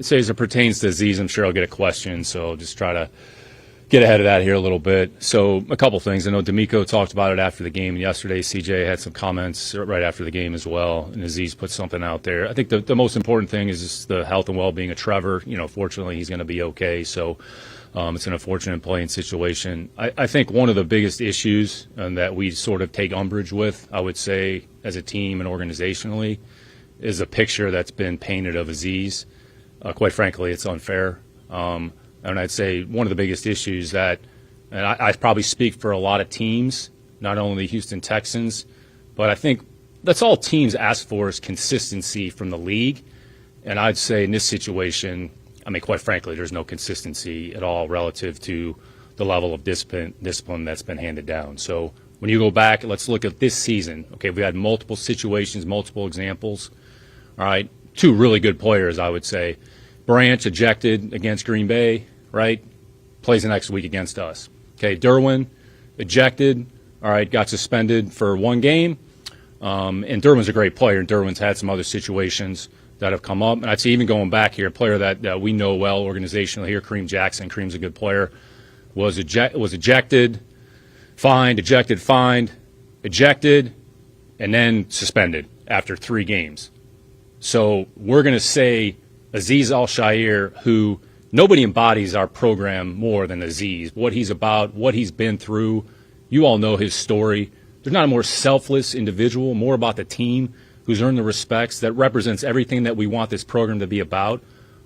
say as it pertains to Azeez, I'm sure I'll get a question, so I'll just try to get ahead of that here a little bit. So a couple things. I know D'Amico talked about it after the game yesterday. CJ had some comments right after the game as well, and Azeez put something out there. I think the most important thing is just the health and well-being of Trevor. Fortunately, he's going to be okay, so it's an unfortunate playing situation. I think one of the biggest issues that we sort of take umbrage with, I would say, as a team and organizationally, is a picture that's been painted of Azeez. Quite frankly, it's unfair. And I'd say one of the biggest issues that, and I probably speak for a lot of teams, not only the Houston Texans, but I think that's all teams ask for is consistency from the league. And I'd say in this situation, quite frankly, there's no consistency at all relative to the level of discipline that's been handed down. So when you go back, let's look at this season. Okay, we had multiple situations, multiple examples. All right, two really good players, I would say. Branch ejected against Green Bay, right? Plays the next week against us. Okay, Derwin ejected, all right, got suspended for one game. And Derwin's a great player, and Derwin's had some other situations that have come up. And I'd say even going back here, a player that we know well organizationally here, Kareem Jackson. Kareem's a good player. Was ejected, fined, ejected, and then suspended after 3 games. So we're going to say Azeez Al-Shaair, who nobody embodies our program more than Azeez, what he's about, what he's been through. You all know his story. There's not a more selfless individual, more about the team, who's earned the respects, that represents everything that we want this program to be about.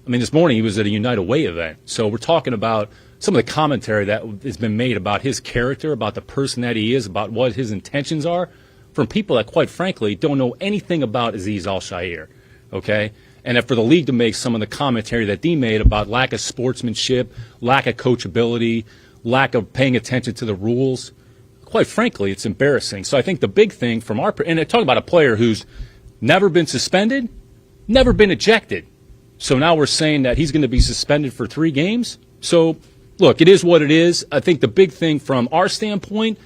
This morning he was at a United Way event. So we're talking about some of the commentary that has been made about his character, about the person that he is, about what his intentions are, from people that, quite frankly, don't know anything about Azeez Al-Shaair, okay? And for the league to make some of the commentary that they made about lack of sportsmanship, lack of coachability, lack of paying attention to the rules, quite frankly, it's embarrassing. So I think the big thing from and I talk about a player who's never been suspended, never been ejected. So now we're saying that he's going to be suspended for 3 games. So, look, it is what it is. I think the big thing from our standpoint,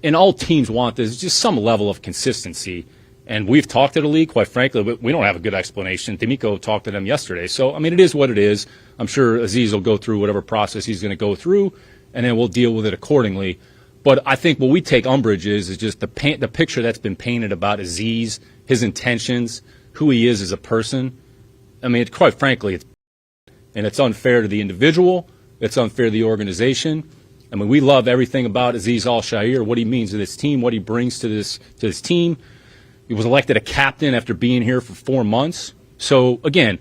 and all teams want this, is just some level of consistency. And we've talked to the league, quite frankly, but we don't have a good explanation. D'Amico talked to them yesterday. So, it is what it is. I'm sure Azeez will go through whatever process he's going to go through, and then we'll deal with it accordingly. But I think what we take umbrage is just the picture that's been painted about Azeez, his intentions, who he is as a person. Quite frankly, it's unfair to the individual. It's unfair to the organization. We love everything about Azeez Al-Shaair, what he means to this team, what he brings to this team. He was elected a captain after being here for 4 months. So, again,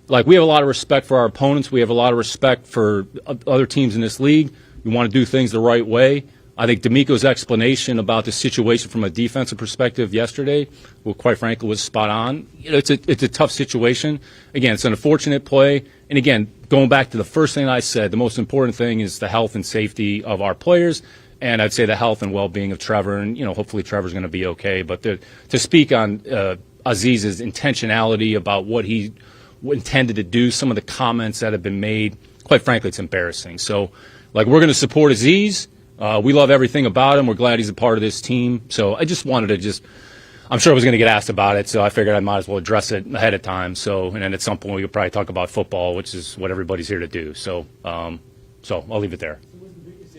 we have a lot of respect for our opponents. We have a lot of respect for other teams in this league. We want to do things the right way. I think D'Amico's explanation about the situation from a defensive perspective yesterday, well, quite frankly, was spot on. It's a tough situation. Again, it's an unfortunate play. And again, going back to the first thing I said, the most important thing is the health and safety of our players, and I'd say the health and well-being of Trevor. And hopefully Trevor's going to be okay. But to speak on Azeez's intentionality about what he intended to do, some of the comments that have been made, quite frankly, it's embarrassing. So, we're going to support Azeez. We love everything about him. We're glad he's a part of this team. So I just wanted to I'm sure I was going to get asked about it, so I figured I might as well address it ahead of time. So, and then at some point we could probably talk about football, which is what everybody's here to do. So, I'll leave it there.